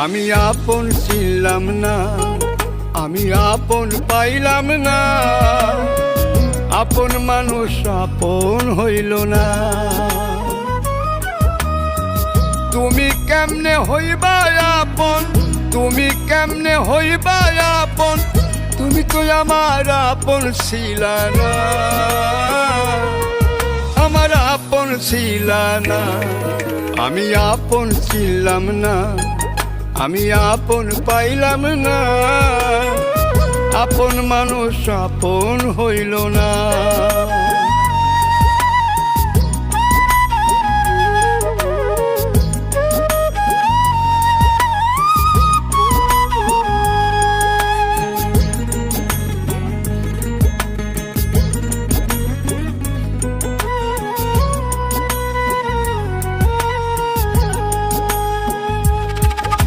আমি আপন ছিলাম না, আমি আপন পাইলাম না, আপন মানুষ আপন হইল না। তুমি কেমনে হইবা আপন, তুমি কেমনে হইবা আপন, তুমি তো আমার আপন ছিলা না, আমার আপন ছিলা না। আমি আপন ছিলাম না, আমি আপন পাইলাম না, আপন মানুষ আপন হইল না।